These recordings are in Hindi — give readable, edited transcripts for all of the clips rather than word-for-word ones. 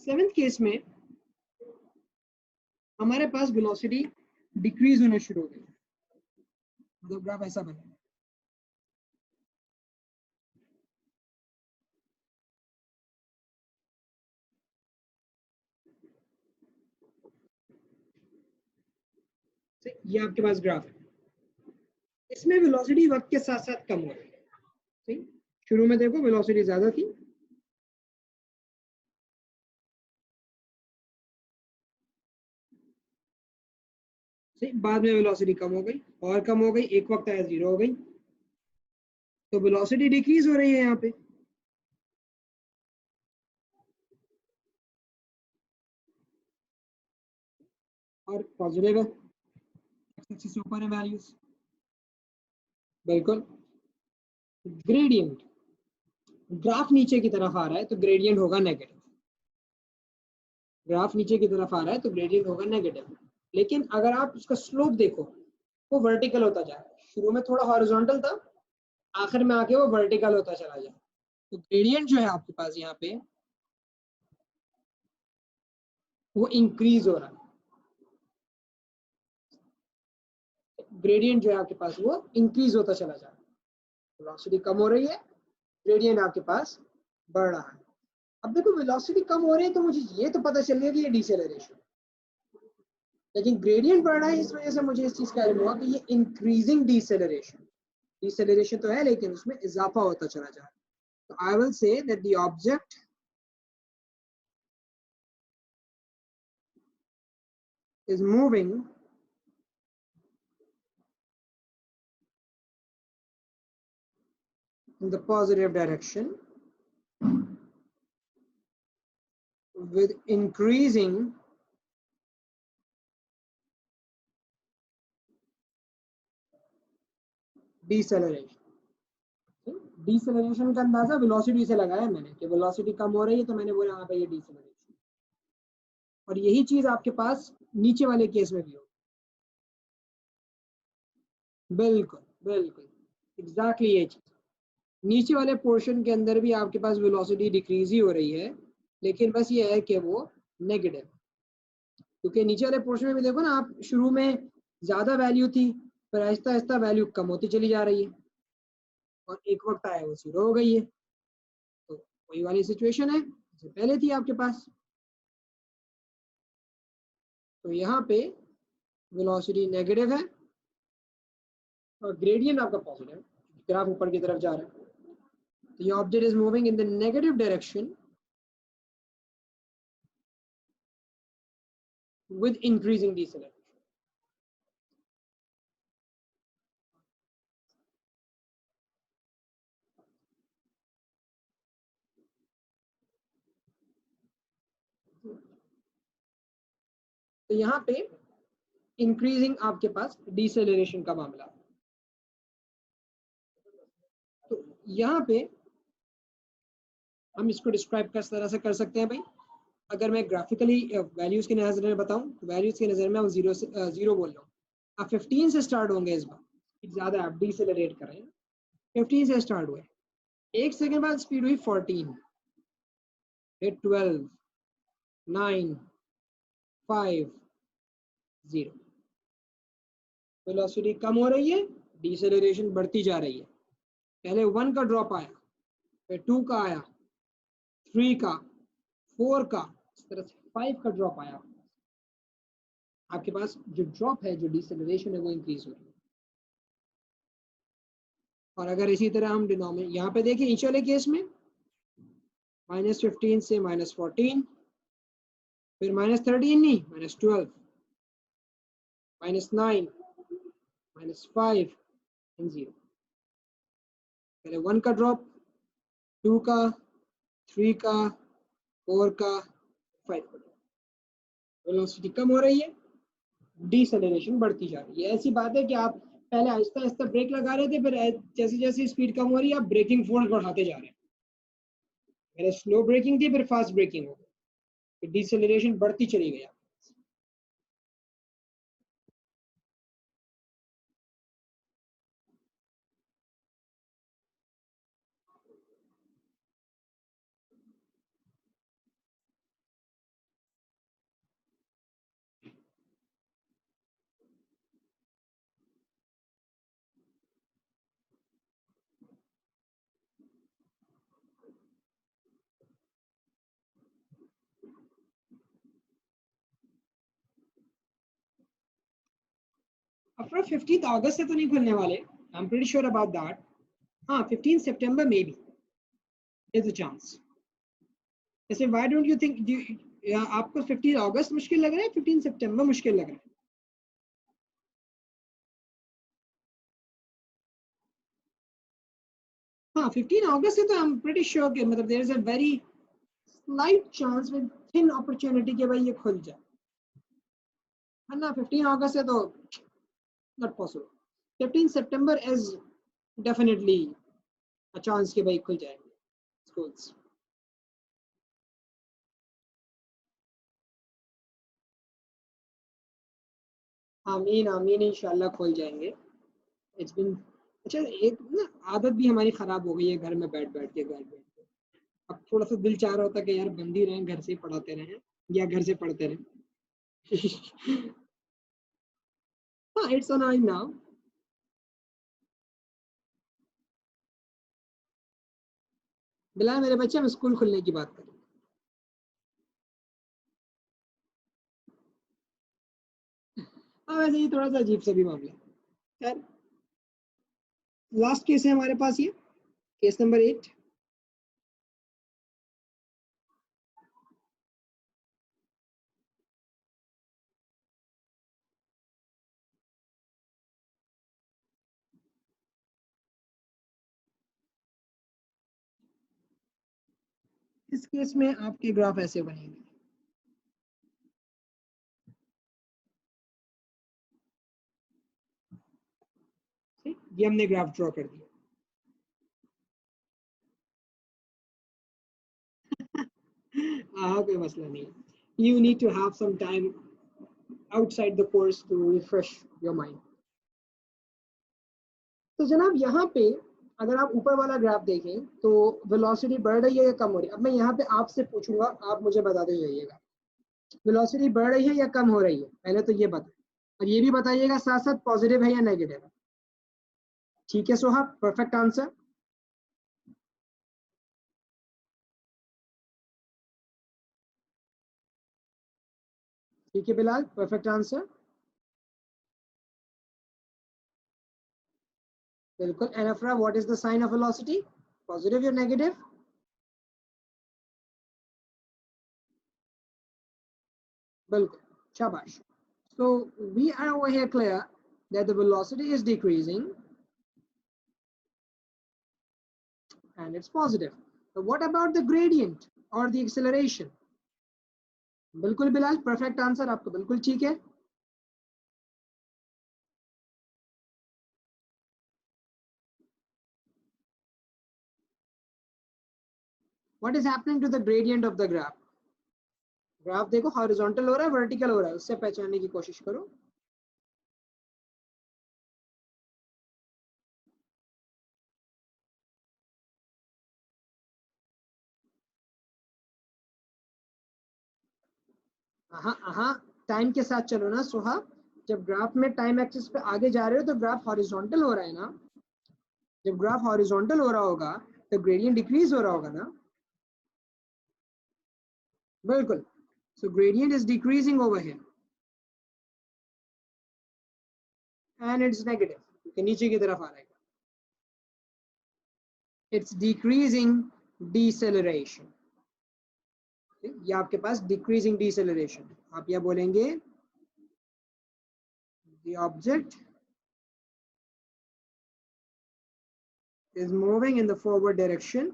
सेवेंथ केस में हमारे पास वेलोसिटी डिक्रीज होना शुरू हो गई, मतलब ग्राफ ऐसा बना। ये आपके पास ग्राफ है, इसमें वेलोसिटी वक्त के साथ साथ कम हो रही है। सही, शुरू में देखो वेलोसिटी ज्यादा थी, सही, बाद में वेलोसिटी कम हो गई और कम हो गई, एक वक्त आया जीरो हो गई, तो वेलोसिटी डिक्रीज हो रही है यहाँ पे। और पॉजिटिव है, एक्स से ऊपर है वैल्यूज, बिल्कुल। ग्रेडियंट, ग्राफ नीचे की तरफ आ रहा है तो ग्रेडियंट होगा नेगेटिव, ग्राफ नीचे की तरफ आ रहा है तो ग्रेडियंट होगा नेगेटिव। लेकिन अगर आप उसका स्लोप देखो, वो वर्टिकल होता जा रहा है, शुरू में थोड़ा हॉरिजॉन्टल था, आखिर में आके वो वर्टिकल होता चला जाए, तो ग्रेडियंट जो है आपके पास यहाँ पे वो इंक्रीज हो रहा है, ग्रेडियंट जो है आपके पास वो इंक्रीज होता चला जा रहा है, वेलोसिटी कम हो रही है, ग्रेडियंट आपके पास बढ़ रहा है। अब देखो वेलोसिटी कम हो रही है तो मुझे ये तो पता चल गया कि ये डिसेलरेशन, लेकिन ग्रेडियंट बढ़ रहा है, इस वजह से मुझे इस चीज का इल्म हुआ कि ये इंक्रीजिंग डिसेलरेशन, डिसेलरेशन तो है लेकिन उसमें इजाफा होता चला जा रहा है। तो I will say that the object is moving in the positive direction with increasing deceleration. Deceleration का अंदाजा वेलोसिटी से लगाया मैंने कि वेलोसिटी कम हो रही है, तो मैंने बोला यहाँ पे ये डिसेलरेशन, और यही चीज आपके पास नीचे वाले केस में भी हो। बिल्कुल बिल्कुल एग्जैक्टली ये चीज, नीचे वाले पोर्शन के अंदर भी आपके पास वेलोसिटी डिक्रीज ही हो रही है, लेकिन बस ये है कि वो नेगेटिव, क्योंकि नीचे वाले पोर्शन में भी देखो ना आप, शुरू में ज्यादा वैल्यू थी, फिर आहिस्ता आहिस्ता वैल्यू कम होती चली जा रही है, और एक वक्त आया वो जीरो हो गई है, तो वही वाली सिचुएशन है जो पहले थी आपके पास। तो यहाँ पे वेलोसिटी नेगेटिव है और ग्रेडियंट आपका पॉजिटिव है, ग्राफ ऊपर की तरफ जा रहा है, तो ये object is moving in the negative direction with increasing deceleration. तो यहाँ पे इंक्रीजिंग आपके पास डिसेलरेशन का मामला, तो यहाँ पे हम इसको डिस्क्राइब किस तरह से कर सकते हैं भाई, अगर मैं ग्राफिकली वैल्यूज के नजर में बताऊं तो वैल्यूज के नजर में हम जीरो से जीरो बोल रहा हूँ, आप 15 से स्टार्ट होंगे, इस बार ज्यादा आप डिसेलरेट कर रहे हैं, 15 से स्टार्ट हुए, एक सेकंड बाद स्पीड हुई 14, फिर 12, 9, 5, 0, वेलोसिटी कम हो रही है, डिसेलरेशन बढ़ती जा रही है, पहले 1 का ड्रॉप आया, फिर 2 का आया, 3 का, 4 का, इस तरह से 5 का ड्रॉप आया, आपके पास जो ड्रॉप है, जो डिसेलरेशन है, वो इंक्रीज हो रही है। और अगर इसी तरह हम डिनोमिनेटर यहाँ पे देखें, नीचे वाले केस में -15 से -14, फिर -13 नहीं, -12, -9, -5 एंड 0, पहले 1 का ड्रॉप, 2 का, 3 का, 4 का, 5 का, वेलोसिटी कम हो रही है, डिसेलरेशन बढ़ती जा रही है। ऐसी बात है कि आप पहले आहिस्ता आहिस्ता ब्रेक लगा रहे थे, फिर जैसे जैसे स्पीड कम हो रही है आप ब्रेकिंग फोर्स बढ़ाते जा रहे हैं, पहले स्लो ब्रेकिंग थी, फिर फास्ट ब्रेकिंग हो गई, फिर डिसेलरेशन बढ़ती चली गई। अप्रॉक्स 15 अगस्त से तो नहीं खुलने वाले, I am pretty sure about that. हाँ 15 सितंबर maybe is a chance. जैसे व्हाई डोंट यू थिंक, आपको 15 अगस्त मुश्किल लग रहा है, 15 सितंबर मुश्किल लग रहा है? हाँ 15 अगस्त से तो आई एम प्रीटी श्योर कि मतलब there is a very slight chance with thin opportunity कि भाई ये खुल जाए, है ना। 15 अगस्त से तो not possible. 15 September is definitely a chance कि भाई खुल जाएंगे स्कूल्स। आमीन आमीन, इंशाल्लाह खुल जाएंगे। इट्स बिन, अच्छा एक ना आदत भी हमारी खराब हो गई है, घर में बैठ बैठ के घर बैठ के। अब थोड़ा सा दिल चाह रहा होता कि यार बंद ही रहें, घर से ही पढ़ाते रहें या घर से पढ़ते रहें। हाँ इट्स अनोइंग नाउ। बिलाल मेरे बच्चे, हम स्कूल खुलने की बात करें। हाँ वैसे ये थोड़ा सा अजीब सा भी मामला है। खैर लास्ट केस है हमारे पास, ये केस नंबर 8। इस केस में आपके ग्राफ ऐसे बनेंगे। ठीक, ये हमने ग्राफ ड्रॉ कर दिया। हाँ कोई मसला नहीं है। You need to have some time outside the course to refresh your mind। तो जनाब यहाँ पे अगर आप ऊपर वाला ग्राफ देखें तो वेलोसिटी बढ़ रही है या कम हो रही है। अब मैं यहाँ पे आपसे पूछूंगा, आप मुझे बताते जाइएगा वेलोसिटी बढ़ रही है या कम हो रही है, पहले तो ये बताएं। और ये भी बताइएगा साथ साथ पॉजिटिव है या नेगेटिव है। ठीक है सोहा, परफेक्ट आंसर। ठीक है बिलाल, परफेक्ट आंसर। बिल्कुल। And Afra, what is the sign of velocity, positive या नेगेटिव? बिल्कुल, शाबाश। So we are over here clear that the velocity is decreasing and it's positive. So what about the gradient or the acceleration? बिल्कुल बिलाल, परफेक्ट आंसर, आपको बिल्कुल ठीक है। What is happening to the gradient of the graph? Graph देखो हॉरिजॉन्टल हो रहा है, वर्टिकल हो रहा है, उससे पहचानने की कोशिश करो। हाँ हाँ, टाइम के साथ चलो ना सुहा। जब ग्राफ में टाइम एक्सिस पे आगे जा रहे हो तो ग्राफ हॉरिजॉन्टल हो रहा है ना। जब ग्राफ हॉरिजॉन्टल हो रहा होगा तो ग्रेडियंट डिक्रीज हो रहा होगा ना। बिल्कुल। So gradient is decreasing over here and it's negative, क्योंकि नीचे की तरफ आ रहा है। It's decreasing deceleration. ये आपके पास डिक्रीजिंग डिसेलरेशन। आप यह बोलेंगे the object is moving in the forward direction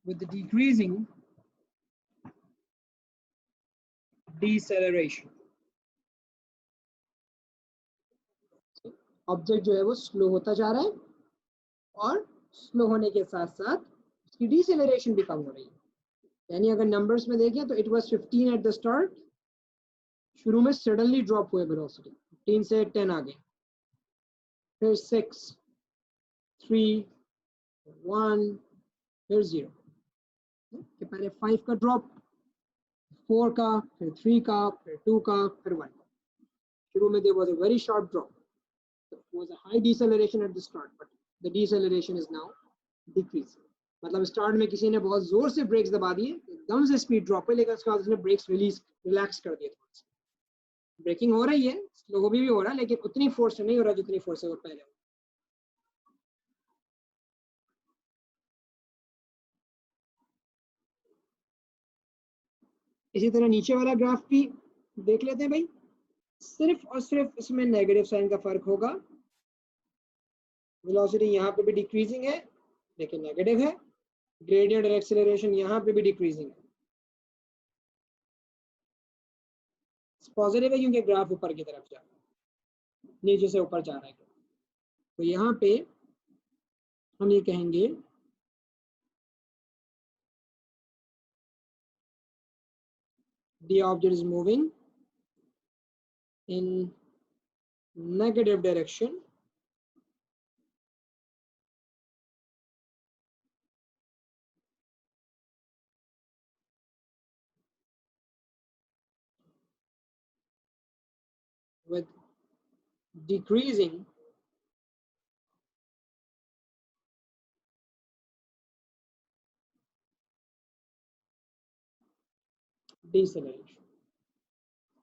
with the decreasing deceleration। Object जो है वो स्लो होता जा रहा है और स्लो होने के साथ साथ उसकी डिसेलरेशन भी कम हो रही है। यानी अगर नंबर्स में देखें तो it was 15 at the start, शुरू में सडनली ड्रॉप हुए वेलोसिटी, 15 से 10 आ गए, फिर 6, 3, 1, फिर 0, पहले 5 का ड्रॉप, 4 का, फिर 3 का, फिर 2 का, फिर 1 का। शुरू में there was a very sharp drop. There was a high deceleration at the start, but the deceleration is now decreasing. मतलब स्टार्ट में किसी ने बहुत जोर से ब्रेक्स दबा दिए, एकदम से स्पीड ड्रॉप है, लेकिन उसके बाद उसने ब्रेक्स रिलैक्स कर दिए थोड़ा सा। ब्रेकिंग हो रही है, स्लो भी हो रहा है, लेकिन उतनी फोर्स नहीं हो रहा जितनी फोर्स है वो पहले। इसी तरह नीचे वाला ग्राफ भी देख लेते हैं भाई। सिर्फ और सिर्फ इसमें नेगेटिव साइन का फर्क होगा। वेलोसिटी यहाँ पे भी डिक्रीजिंग है लेकिन नेगेटिव है, ग्रेडियंट और एक्सेलरेशन यहाँ पे भी डिक्रीजिंग है, पॉजिटिव है क्योंकि ग्राफ ऊपर की तरफ जा रहा है, नीचे से ऊपर जा रहा है। तो यहाँ पे हम ये कहेंगे the object is moving in negative direction with decreasing deceleration.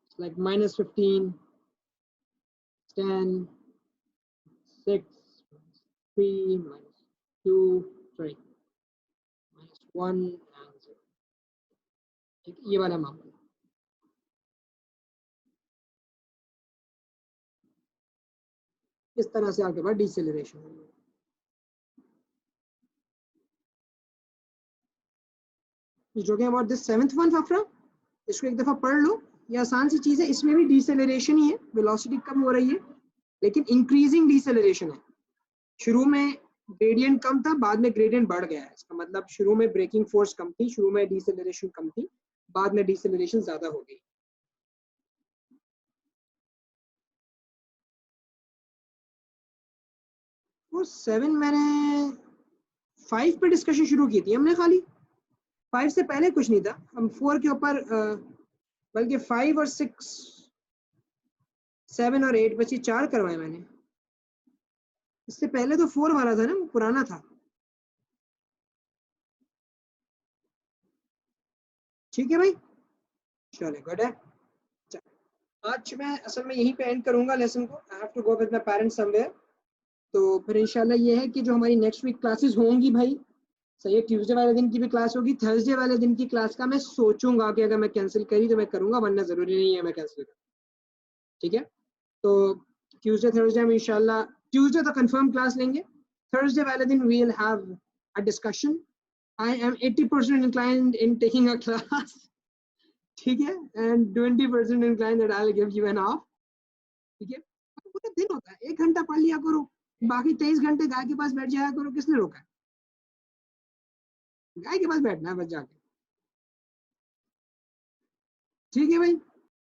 It's like -15, 10, 6, -3, -2, sorry, -1 and 0. ठीक, ये वाला मामला। इस तरह से आपके पास डिसेलरेशन होगी। जो अबाउट दिस 7th वन फफरा, इसको एक दफा पढ़ लो, ये आसान सी चीज है। इसमें भी डिसेलरेशन ही है, वेलोसिटी कम हो रही है लेकिन इंक्रीजिंग डिसेलरेशन है। शुरू में ग्रेडियंट कम था, बाद में ग्रेडियंट बढ़ गया है। इसका मतलब शुरू में ब्रेकिंग फोर्स कम थी, शुरू में डिसेलरेशन कम थी, बाद में डिसेलरेशन ज्यादा हो गई। वो 7 मैंने 5 पे डिस्कशन शुरू की थी हमने खाली, 5 से पहले कुछ नहीं था। हम 4 के ऊपर बल्कि 5 और 6, 7 और 8 बची 4 करवाए मैंने। इससे पहले तो 4 वाला था ना, वो पुराना था। ठीक है भाई, चले गुड है। आज मैं असल में यहीं पे एंड करूंगा लेसन को। I have to go with my parents somewhere. तो फिर इंशाल्लाह ये है कि जो हमारी नेक्स्ट वीक क्लासेस होंगी भाई, सही है, ट्यूसडे वाले दिन की भी क्लास होगी, थर्सडे वाले दिन की क्लास का मैं सोचूंगा कि अगर मैं कैंसिल करी तो मैं करूंगा, वरना जरूरी नहीं है मैं कैंसिल करूँ। ठीक है, तो ट्यूसडे थर्सडे हम इंशाल्लाह, ट्यूसडे तो कंफर्म क्लास लेंगे, थर्सडे वाले दिन we will have a discussion. I am 80% inclined in taking a class, ठीक है, and 20% inclined that I'll give you an off। ठीक है, पूरा दिन होता है, 1 घंटा पढ़ लिया करो, बाकी 23 घंटे गाय के पास बैठ जाया करो। किसने रोका है? गाय के पास बैठना है बस जाके। ठीक है भाई।